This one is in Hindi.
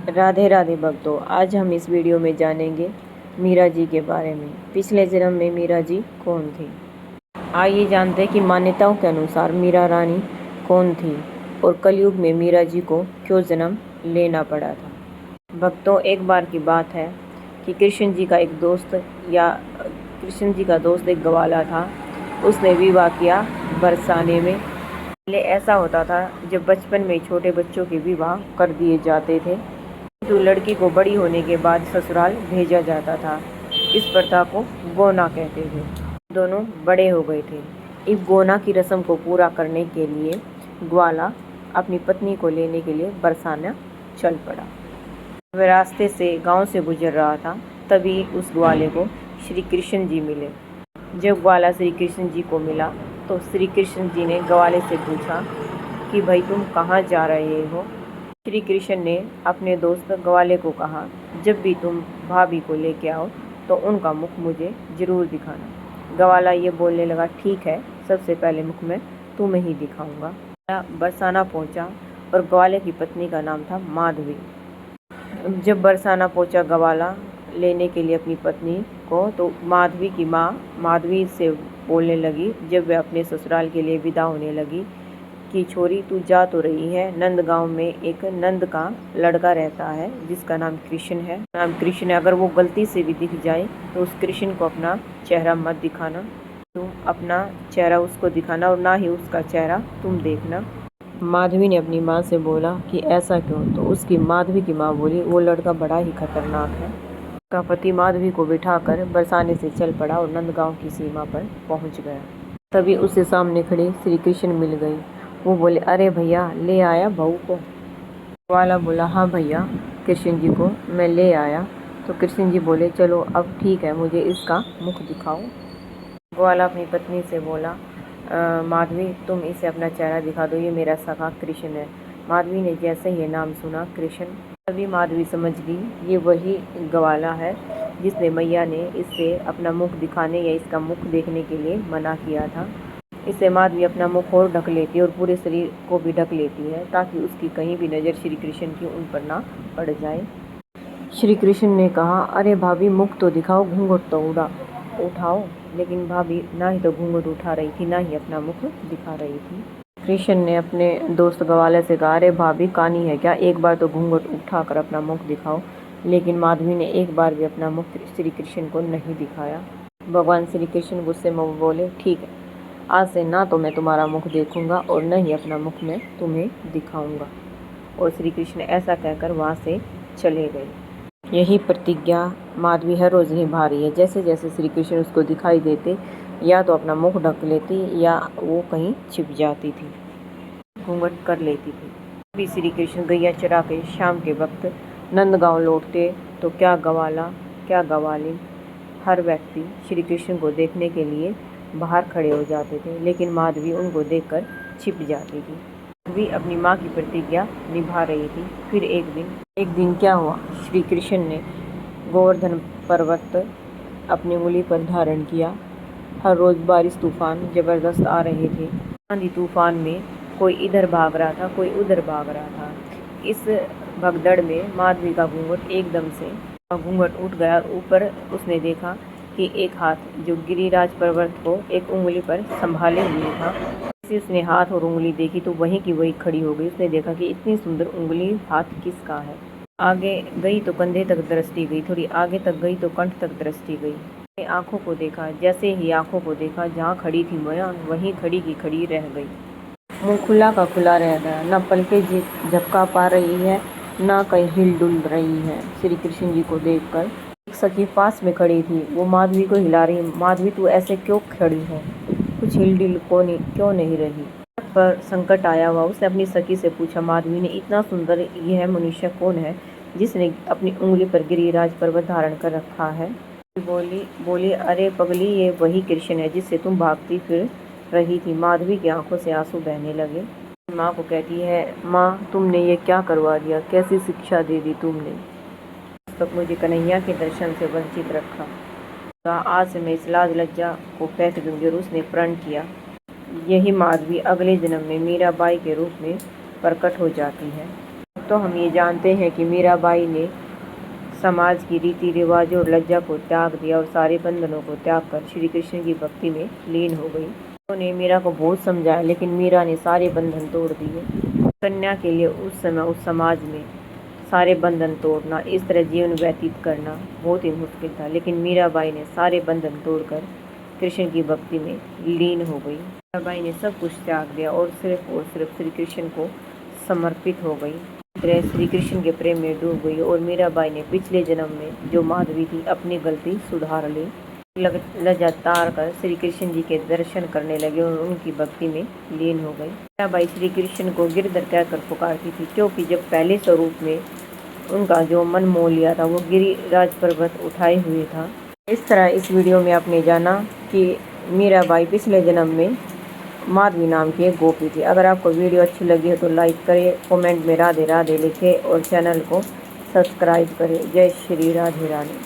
राधे राधे भक्तों, आज हम इस वीडियो में जानेंगे मीरा जी के बारे में। पिछले जन्म में मीरा जी कौन थी? आइए जानते हैं कि मान्यताओं के अनुसार मीरा रानी कौन थी और कलयुग में मीरा जी को क्यों जन्म लेना पड़ा था। भक्तों, एक बार की बात है कि कृष्ण जी का एक ग्वाला था। उसने विवाह किया बरसाने में। पहले ऐसा होता था, जब बचपन में छोटे बच्चों के विवाह कर दिए जाते थे तो लड़की को बड़ी होने के बाद ससुराल भेजा जाता था। इस प्रथा को गोना कहते थे। दोनों बड़े हो गए थे। इस गोना की रस्म को पूरा करने के लिए ग्वाला अपनी पत्नी को लेने के लिए बरसाना चल पड़ा। वह रास्ते से गांव से गुजर रहा था, तभी उस ग्वाले को श्री कृष्ण जी मिले। जब ग्वाला श्री कृष्ण जी को मिला तो श्री कृष्ण जी ने ग्वाले से पूछा कि भाई, तुम कहाँ जा रहे हो? श्री कृष्ण ने अपने दोस्त ग्वाले को कहा, जब भी तुम भाभी को लेके आओ तो उनका मुख मुझे जरूर दिखाना। ग्वाला ये बोलने लगा, ठीक है, सबसे पहले मुख मैं तुम्हें ही दिखाऊंगा। बरसाना पहुंचा और ग्वाले की पत्नी का नाम था माधवी। जब बरसाना पहुंचा ग्वाला लेने के लिए अपनी पत्नी को, तो माधवी की माँ माधवी से बोलने लगी, जब वह अपने ससुराल के लिए विदा होने लगी, कि छोरी, तू जा तो रही है, नंद गांव में एक नंद का लड़का रहता है जिसका नाम कृष्ण है। अगर वो गलती से भी दिख जाए तो उस कृष्ण को अपना चेहरा मत दिखाना। तुम अपना चेहरा उसको दिखाना और ना ही उसका चेहरा तुम देखना। माधवी ने अपनी माँ से बोला कि ऐसा क्यों? तो उसकी माधवी की माँ बोली, वो लड़का बड़ा ही खतरनाक है। उसका पति माधवी को बिठाकर बरसाने से चल पड़ा और नंदगांव की सीमा पर पहुंच गया। तभी उसके सामने खड़े श्री कृष्ण मिल गई। वो बोले, अरे भैया, ले आया बहू को? ग्वाला बोला, हाँ भैया, कृष्ण जी को मैं ले आया। तो कृष्ण जी बोले, चलो अब ठीक है, मुझे इसका मुख दिखाओ। ग्वाला अपनी पत्नी से बोला, माधवी, तुम इसे अपना चेहरा दिखा दो, ये मेरा सखा कृष्ण है। माधवी ने जैसे ही नाम सुना कृष्ण, तभी माधवी समझ गई ये वही ग्वाला है जिसने मैया ने इससे अपना मुख दिखाने या इसका मुख देखने के लिए मना किया था। इससे माधवी अपना मुख और ढक लेती है और पूरे शरीर को भी ढक लेती है, ताकि उसकी कहीं भी नज़र श्री कृष्ण की उन पर ना पड़ जाए। श्री कृष्ण ने कहा, अरे भाभी, मुख तो दिखाओ, घूंघट तो उठाओ। लेकिन भाभी ना ही तो घूंघट उठा रही थी, ना ही अपना मुख दिखा रही थी। कृष्ण ने अपने दोस्त ग्वाले से कहा, अरे भाभी, कानी है क्या? एक बार तो घूंघट उठाकर अपना मुख दिखाओ। लेकिन माधवी ने एक बार भी अपना मुख श्री कृष्ण को नहीं दिखाया। भगवान श्री कृष्ण गुस्से में बोले, ठीक है, आज से ना तो मैं तुम्हारा मुख देखूंगा और न ही अपना मुख मैं तुम्हें दिखाऊंगा। और श्री कृष्ण ऐसा कहकर वहाँ से चले गए। यही प्रतिज्ञा माधवी हर रोज निभा रही है। जैसे जैसे श्री कृष्ण उसको दिखाई देते, या तो अपना मुख ढक लेती या वो कहीं छिप जाती थी, घूंघट कर लेती थी। अभी श्री कृष्ण गैया चरा के शाम के वक्त नंदगांव लौटते तो क्या ग्वाला, क्या ग्वालिन, हर व्यक्ति श्री कृष्ण को देखने के लिए बाहर खड़े हो जाते थे, लेकिन माधवी उनको देखकर छिप जाती थी। माधवी अपनी माँ की प्रतिज्ञा निभा रही थी। फिर एक दिन क्या हुआ, श्री कृष्ण ने गोवर्धन पर्वत अपनी उंगली पर धारण किया। हर रोज बारिश तूफान जबरदस्त आ रहे थे। आंधी तूफान में कोई इधर भाग रहा था, कोई उधर भाग रहा था। इस भगदड़ में माधवी का घूंघट उठ गया और ऊपर उसने देखा कि एक हाथ जो गिरिराज पर्वत को एक उंगली पर संभाले हुए था। जैसे उसने हाथ और उंगली देखी तो वहीं की वहीं खड़ी हो गई। उसने देखा कि इतनी सुंदर उंगली हाथ किसका है। आगे गई तो कंधे तक दृष्टि गई, थोड़ी आगे तक गई तो कंठ तक दृष्टि गई। आंखों को देखा, जैसे ही आंखों को देखा, जहाँ खड़ी थी मैया वहीं खड़ी की खड़ी रह गई। मुंह खुला का खुला रह गया, न पलके झपका पा रही है, न कहीं हिल डुल रही है। श्री कृष्ण जी को देखकर एक सखी पास में खड़ी थी, वो माधवी को हिला रही, माधवी तू ऐसे क्यों खड़ी है, कुछ हिल डुल क्यों नहीं रही? पर संकट आया हुआ, उसने अपनी सखी से पूछा, माधवी ने, इतना सुंदर यह मनुष्य कौन है जिसने अपनी उंगली पर गिरिराज पर्वत धारण कर रखा है? बोली, अरे पगली, ये वही कृष्ण है जिससे तुम भागती फिर रही थी। माधवी की आंखों से आंसू बहने लगे। माँ को कहती है, माँ, तुमने ये क्या करवा दिया, कैसी शिक्षा दे दी तुमने, तब मुझे कन्हैया के दर्शन से वंचित रखा। आज से मैं इस लाज लज्जा को फेंक दूंगी। और उसने प्रण किया। यही माधवी अगले जन्म में मीराबाई के रूप में प्रकट हो जाती है। तो हम ये जानते हैं कि मीराबाई ने समाज की रीति रिवाजों और लज्जा को त्याग दिया और सारे बंधनों को त्याग कर श्री कृष्ण की भक्ति में लीन हो गई। उन्होंने मीरा को बहुत समझाया, लेकिन मीरा ने सारे बंधन तोड़ दिए। कन्या के लिए उस समय उस समाज में सारे बंधन तोड़ना, इस तरह जीवन व्यतीत करना बहुत ही मुश्किल था। लेकिन मीराबाई ने सारे बंधन तोड़कर कृष्ण की भक्ति में लीन हो गई। मीराबाई ने सब कुछ त्याग दिया और सिर्फ श्री कृष्ण को समर्पित हो गई। तरह श्री कृष्ण के प्रेम में डूब गई और मीराबाई ने पिछले जन्म में जो माधवी थी अपनी गलती सुधार ली। लज्जा तार कर श्री कृष्ण जी के दर्शन करने लगे और उनकी भक्ति में लीन हो गई। मीराबाई श्री कृष्ण को गिरधर कहकर पुकारती थी, क्योंकि जब पहले स्वरूप में उनका जो मन मोह लिया था वो गिरिराज पर्वत उठाए हुए था। इस तरह इस वीडियो में आपने जाना कि मीराबाई पिछले जन्म में माधवी नाम की एक गोपी थी। अगर आपको वीडियो अच्छी लगी हो तो लाइक करें, कमेंट में राधे राधे लिखें और चैनल को सब्सक्राइब करें। जय श्री राधे रानी।